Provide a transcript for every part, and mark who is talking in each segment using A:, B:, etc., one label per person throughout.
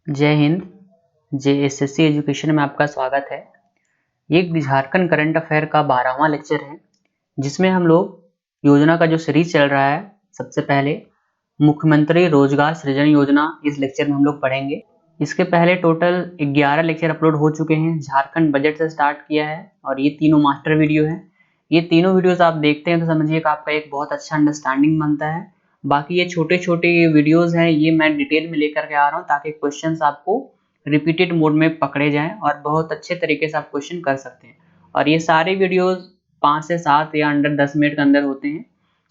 A: जय Hind. JSSC education में आपका स्वागत है। ये एक झारखंड करंट अफेयर का 12वां लेक्चर है, जिसमें हम लोग योजना का जो सीरीज चल रहा है, सबसे पहले मुख्यमंत्री रोजगार सृजन योजना इस लेक्चर में हम लोग पढ़ेंगे। इसके पहले टोटल 11 लेक्चर अपलोड हो चुके हैं। झारखंड बजट से स्टार्ट किया है और ये तीनों मास्टर वीडियो हैं। ये तीनों वीडियोस आप देखते हैं तो समझिए कि आपका एक बहुत अच्छा अंडरस्टैंडिंग बनता है। बाकी ये छोटे छोटे वीडियोस हैं, ये मैं डिटेल में लेकर के आ रहा हूँ ताकि क्वेश्चंस आपको रिपीटेड मोड में पकड़े जाएं और बहुत अच्छे तरीके से आप क्वेश्चन कर सकते हैं। और ये सारे वीडियोस 5 से 7 या अंडर 10 मिनट के अंदर होते हैं,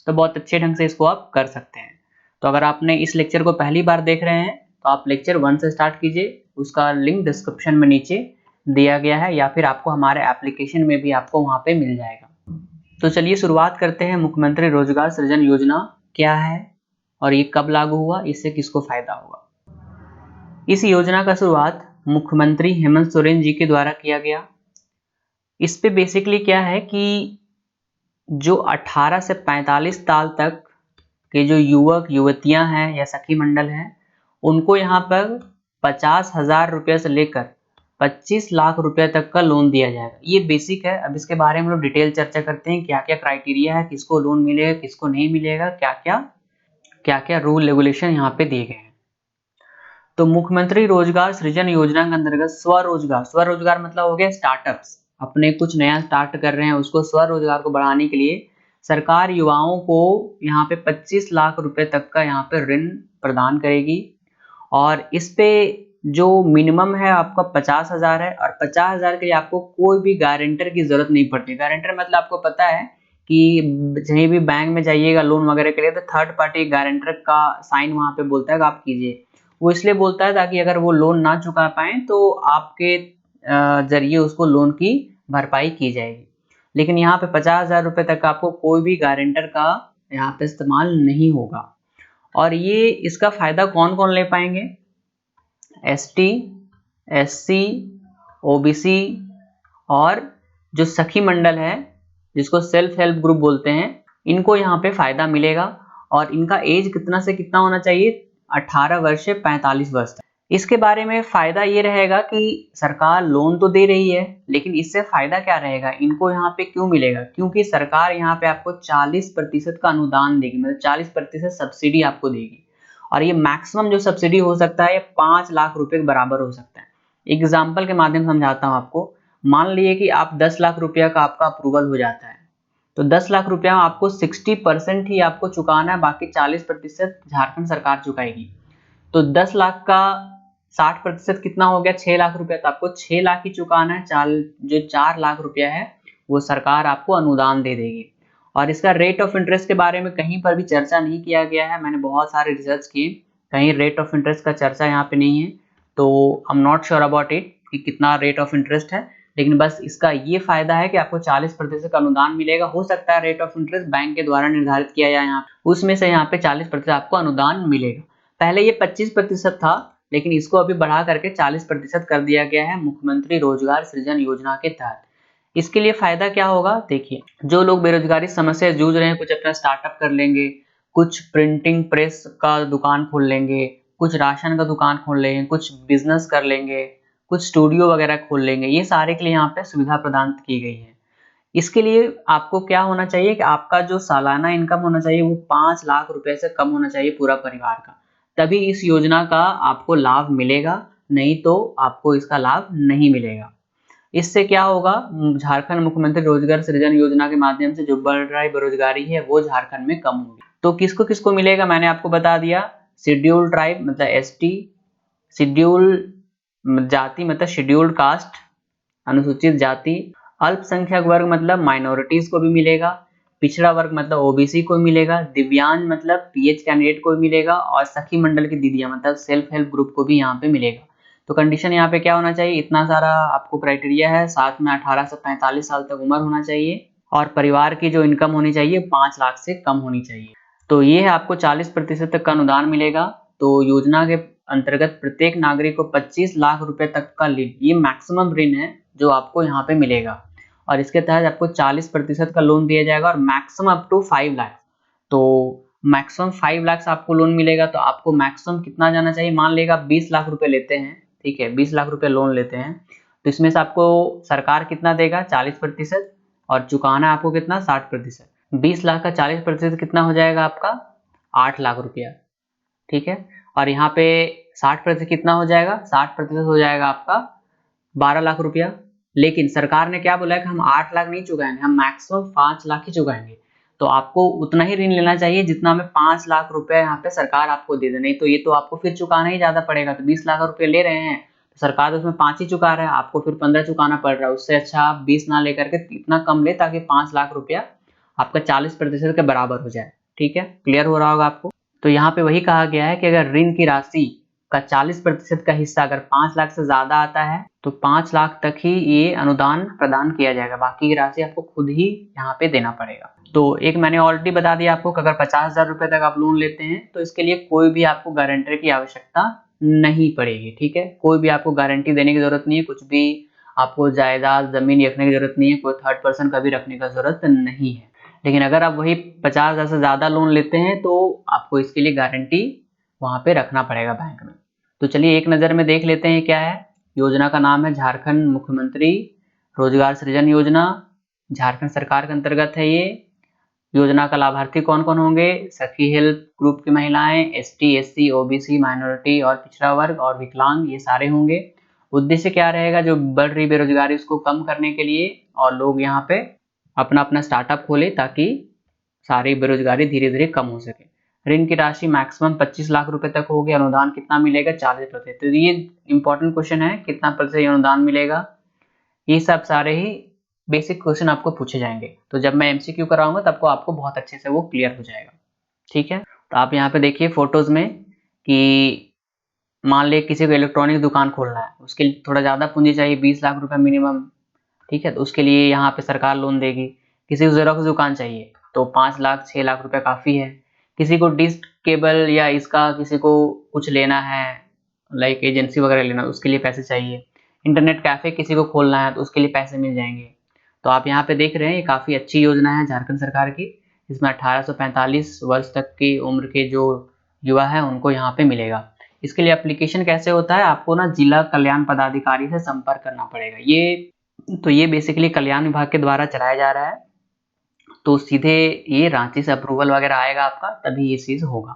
A: तो बहुत अच्छे ढंग से इसको आप कर सकते हैं। तो अगर आपने इस लेक्चर को पहली बार देख रहे हैं तो आप लेक्चर 1 से स्टार्ट कीजिए। उसका लिंक डिस्क्रिप्शन में नीचे दिया गया है या फिर आपको हमारे एप्लीकेशन में भी आपको वहाँ पे मिल जाएगा। तो चलिए शुरुआत करते हैं। मुख्यमंत्री रोजगार सृजन योजना क्या है और ये कब लागू हुआ, इससे किसको फायदा होगा। इस योजना का शुरुआत मुख्यमंत्री हेमंत सोरेन जी के द्वारा किया गया। इस पे बेसिकली क्या है कि जो 18 से 45 साल तक के जो युवक युवतियां हैं या सखी मंडल हैं, उनको यहाँ पर 50,000 रुपये से लेकर 25 लाख रुपए तक का लोन दिया जाएगा। ये बेसिक है। अब इसके बारे में हम लोग डिटेल चर्चा करते हैं, क्या क्या क्राइटेरिया है, किसको लोन मिलेगा किसको नहीं मिलेगा, क्या क्या रूल रेगुलेशन यहाँ पे दिए गए हैं। तो मुख्यमंत्री रोजगार सृजन योजना के अंतर्गत स्वरोजगार मतलब हो गया स्टार्टअप्स, अपने कुछ नया स्टार्ट कर रहे हैं उसको स्वरोजगार को बढ़ाने के लिए सरकार युवाओं को यहाँ पे 25 लाख रुपए तक का यहाँ पे ऋण प्रदान करेगी। और इस पे जो मिनिमम है आपका 50,000 है और 50,000 के लिए आपको कोई भी गारंटर की जरूरत नहीं पड़ती। गारंटर मतलब आपको पता है कि कहीं भी बैंक में जाइएगा लोन वगैरह के लिए तो थर्ड पार्टी गारंटर का साइन वहाँ पे बोलता है कि आप कीजिए। वो इसलिए बोलता है ताकि अगर वो लोन ना चुका पाए तो आपके जरिए उसको लोन की भरपाई की जाएगी। लेकिन यहाँ पे 50,000 रुपये तक आपको कोई भी गारंटर का यहाँ पे इस्तेमाल नहीं होगा। और ये इसका फायदा कौन कौन ले पाएंगे? ST, SC, OBC और जो सखी मंडल है जिसको सेल्फ हेल्प ग्रुप बोलते हैं, इनको यहाँ पे फायदा मिलेगा। और इनका एज कितना से कितना होना चाहिए? 18 वर्ष से 45 वर्ष तक। इसके बारे में फायदा ये रहेगा कि सरकार लोन तो दे रही है, लेकिन इससे फायदा क्या रहेगा, इनको यहाँ पे क्यों मिलेगा? क्योंकि सरकार यहाँ पे आपको 40% का अनुदान देगी, मतलब 40% सब्सिडी आपको देगी। और ये मैक्सिमम जो सब्सिडी हो सकता है ये 5 लाख रुपए के बराबर हो सकता है। एग्जाम्पल के माध्यम से समझाता हूँ आपको। मान लीजिए कि आप 10 लाख रुपया का आपका अप्रूवल हो जाता है, तो 10 लाख रुपया आपको 60% ही आपको चुकाना है, बाकी 40% झारखंड सरकार चुकाएगी। तो 10 लाख का 60% कितना हो गया? 6 लाख रुपया। तो आपको 6 लाख ही चुकाना है। जो 4 लाख रुपया है वो सरकार आपको अनुदान दे देगी। और इसका रेट ऑफ इंटरेस्ट के बारे में कहीं पर भी चर्चा नहीं किया गया है। मैंने बहुत सारे रिसर्च किए, कहीं रेट ऑफ इंटरेस्ट का चर्चा यहाँ पे नहीं है, तो I am not sure about it कि कितना रेट ऑफ इंटरेस्ट है। लेकिन बस इसका ये फायदा है कि आपको 40% का अनुदान मिलेगा। हो सकता है रेट ऑफ इंटरेस्ट बैंक के द्वारा निर्धारित किया जाए, यहाँ उसमें से यहाँ पे 40% आपको अनुदान मिलेगा। पहले ये 25% था, लेकिन इसको अभी बढ़ा करके 40% कर दिया गया है मुख्यमंत्री रोजगार सृजन योजना के तहत। इसके लिए फायदा क्या होगा? देखिए, जो लोग बेरोजगारी समस्या से जूझ रहे हैं, कुछ अपना स्टार्टअप कर लेंगे, कुछ प्रिंटिंग प्रेस का दुकान खोल लेंगे, कुछ राशन का दुकान खोल लेंगे, कुछ बिजनेस कर लेंगे, कुछ स्टूडियो वगैरह खोल लेंगे, ये सारे के लिए यहाँ पे सुविधा प्रदान की गई है। इसके लिए आपको क्या होना चाहिए कि आपका जो सालाना इनकम होना चाहिए वो 5 लाख रुपए से कम होना चाहिए पूरा परिवार का, तभी इस योजना का आपको लाभ मिलेगा, नहीं तो आपको इसका लाभ नहीं मिलेगा। इससे क्या होगा? झारखंड मुख्यमंत्री रोजगार सृजन योजना के माध्यम से जो बढ़ रही बेरोजगारी है वो झारखंड में कम होगी। तो किसको किसको मिलेगा मैंने आपको बता दिया। शेड्यूल्ड ट्राइब मतलब ST, शेड्यूल्ड जाति मतलब शेड्यूल्ड कास्ट अनुसूचित जाति, अल्पसंख्यक वर्ग मतलब माइनॉरिटीज को भी मिलेगा, पिछड़ा वर्ग मतलब OBC को मिलेगा, दिव्यांग मतलब PH कैंडिडेट को भी मिलेगा, और सखी मंडल की दीदियां मतलब सेल्फ हेल्प ग्रुप को भी यहाँ पे मिलेगा। तो कंडीशन यहाँ पे क्या होना चाहिए? इतना सारा आपको क्राइटेरिया है, साथ में 18 से 45 साल तक उम्र होना चाहिए और परिवार की जो इनकम होनी चाहिए 5 लाख से कम होनी चाहिए। तो ये है, आपको 40% तक का अनुदान मिलेगा। तो योजना के अंतर्गत प्रत्येक नागरिक को 25 लाख रुपए तक का ऋण, ये मैक्सिमम ऋण है जो आपको यहाँ पे मिलेगा। और इसके तहत आपको 40% का लोन दिया जाएगा और मैक्सिमम अप टू 5 लाख। तो मैक्सिमम 5 लाख आपको लोन मिलेगा, तो आपको मैक्सिमम कितना जाना चाहिए, मान लेगा 20 लाख रुपए लेते हैं, ठीक है, 20 लाख रुपए लोन लेते हैं, तो इसमें से आपको सरकार कितना देगा, 40%, और चुकाना आपको कितना, 60%। 20 लाख का 40% कितना हो जाएगा आपका, 8 लाख रुपया, ठीक है। और यहाँ पे 60% कितना हो जाएगा, 60% हो जाएगा आपका 12 लाख रुपया। लेकिन सरकार ने क्या बोला है कि हम 8 लाख नहीं चुकाएंगे, हम मैक्सिमम 5 लाख ही चुकाएंगे। तो आपको उतना ही ऋण लेना चाहिए जितना में 5 लाख रुपए यहाँ पे सरकार आपको दे दे, नहीं तो ये तो आपको फिर चुकाना ही ज्यादा पड़ेगा। तो 20 लाख रुपए ले रहे हैं तो सरकार तो उसमें 5 ही चुका रहा है, आपको फिर 15 चुकाना पड़ रहा है। उससे अच्छा आप 20 ना लेकर के इतना कम ले ताकि 5 लाख रुपया आपका 40% के बराबर हो जाए, ठीक है। क्लियर हो रहा होगा आपको। तो यहाँ पे वही कहा गया है कि अगर ऋण की राशि का 40% का हिस्सा अगर 5 लाख से ज्यादा आता है तो 5 लाख तक ही ये अनुदान प्रदान किया जाएगा, बाकी की राशि आपको खुद ही यहाँ पे देना पड़ेगा। तो एक मैंने ऑलरेडी बता दिया आपको कि अगर 50,000 रुपए तक आप लोन लेते हैं तो इसके लिए कोई भी आपको गारंटर की आवश्यकता नहीं पड़ेगी, ठीक है। कोई भी आपको गारंटी देने की जरूरत नहीं है, कुछ भी आपको जायदाद जमीन रखने की जरूरत नहीं है, कोई थर्ड पर्सन का भी रखने का जरूरत नहीं है। लेकिन अगर आप वही 50,000 से ज्यादा लोन लेते हैं तो आपको इसके लिए गारंटी वहां पे रखना पड़ेगा बैंक में। तो चलिए एक नजर में देख लेते हैं क्या है। योजना का नाम है झारखंड मुख्यमंत्री रोजगार सृजन योजना, झारखंड सरकार के अंतर्गत है ये। योजना का लाभार्थी कौन कौन होंगे, सखी हेल्प ग्रुप की महिलाएं, एसटी, एससी, ओबीसी, माइनॉरिटी और पिछड़ा वर्ग और विकलांग, ये सारे होंगे। उद्देश्य क्या रहेगा, जो बढ़ रही बेरोजगारी उसको कम करने के लिए, और लोग यहाँ पे अपना अपना स्टार्टअप खोले ताकि सारी बेरोजगारी धीरे धीरे कम हो सके। ऋण की राशि मैक्सिमम 25 लाख रुपए तक होगी। अनुदान कितना मिलेगा, 40%। तो ये इंपॉर्टेंट क्वेश्चन है, कितना प्रतिशत अनुदान मिलेगा। ये सब सारे ही बेसिक क्वेश्चन आपको पूछे जाएंगे, तो जब मैं एमसीक्यू कराऊंगा तब को आपको बहुत अच्छे से वो क्लियर हो जाएगा, ठीक है। तो आप यहाँ पे देखिए फोटोज में कि मान ले किसी को इलेक्ट्रॉनिक दुकान खोलना है, उसके लिए थोड़ा ज्यादा पूंजी चाहिए, 20 लाख रुपए मिनिमम, ठीक है। तो उसके लिए यहाँ पे सरकार लोन देगी। किसी को जेरोक्स दुकान चाहिए तो 5 लाख 6 लाख रुपए काफी है। किसी को डिश केबल या इसका किसी को कुछ लेना है, लाइक एजेंसी वगैरह लेना, उसके लिए पैसे चाहिए। इंटरनेट कैफे किसी को खोलना है तो उसके लिए पैसे मिल जाएंगे। तो आप यहाँ पे देख रहे हैं ये काफी अच्छी योजना है झारखंड सरकार की। इसमें 18 से 45 वर्ष तक की उम्र के जो युवा है उनको यहाँ पे मिलेगा। इसके लिए एप्लीकेशन कैसे होता है, आपको ना जिला कल्याण पदाधिकारी से संपर्क करना पड़ेगा। ये बेसिकली कल्याण विभाग के द्वारा चलाया जा रहा है, तो सीधे ये रांची से अप्रूवल वगैरह आएगा आपका, तभी ये चीज होगा।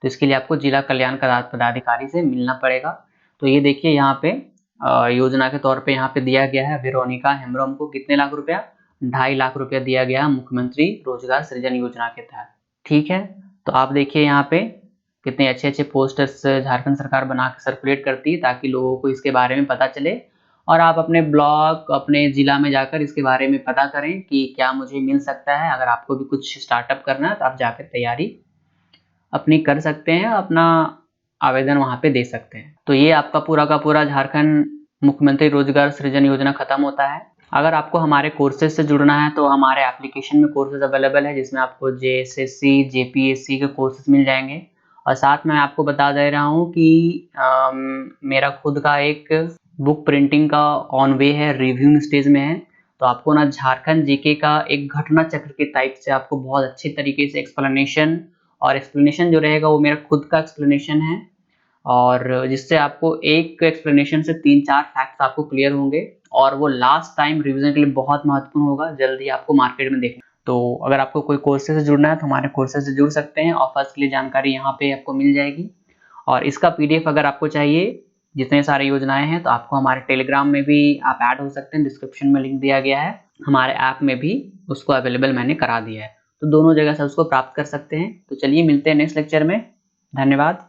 A: तो इसके लिए आपको जिला कल्याण पदाधिकारी से मिलना पड़ेगा। तो ये देखिए यहाँ पे योजना के तौर पे यहाँ पे दिया गया है वेरोनिका हेम्ब्रॉम को कितने लाख रुपया, 2.5 लाख रुपया दिया गया है मुख्यमंत्री रोजगार सृजन योजना के तहत, ठीक है। तो आप देखिए यहाँ पे कितने अच्छे अच्छे पोस्टर्स झारखंड सरकार बना के सर्कुलेट करती है ताकि लोगों को इसके बारे में पता चले, और आप अपने ब्लॉक अपने जिला में जाकर इसके बारे में पता करें कि क्या मुझे मिल सकता है। अगर आपको भी कुछ स्टार्टअप करना है तो आप जाकर तैयारी अपनी कर सकते हैं, अपना आवेदन वहां पे दे सकते हैं। तो ये आपका पूरा का पूरा झारखंड मुख्यमंत्री रोजगार सृजन योजना खत्म होता है। अगर आपको हमारे कोर्सेज से जुड़ना है तो हमारे एप्लीकेशन में कोर्सेज अवेलेबल है, जिसमें आपको जेएसएससी जेपीएससी के कोर्सेज मिल जाएंगे। और साथ में आपको बता दे रहा हूँ कि मेरा खुद का एक बुक प्रिंटिंग का ऑन वे है, रिव्यूइंग स्टेज में है। तो आपको ना झारखंड जीके का एक घटना चक्र के टाइप से आपको बहुत अच्छे तरीके से एक्सप्लेनेशन, और एक्सप्लेनेशन जो रहेगा वो मेरा खुद का एक्सप्लेनेशन है, और जिससे आपको एक एक्सप्लेनेशन से 3-4 फैक्ट्स आपको क्लियर होंगे, और वो लास्ट टाइम रिवीजन के लिए बहुत महत्वपूर्ण होगा, जल्दी आपको मार्केट में देखना। तो अगर आपको कोई कोर्सेज से जुड़ना है तो हमारे कोर्सेज से जुड़ सकते हैं, ऑफर्स के लिए जानकारी यहाँ पे आपको मिल जाएगी। और इसका पीडीएफ अगर आपको चाहिए, जितने सारे योजनाएं हैं, तो आपको हमारे टेलीग्राम में भी आप ऐड हो सकते हैं, डिस्क्रिप्शन में लिंक दिया गया है। हमारे ऐप में भी उसको अवेलेबल मैंने करा दिया है, तो दोनों जगह से उसको प्राप्त कर सकते हैं। तो चलिए मिलते हैं नेक्स्ट लेक्चर में, धन्यवाद।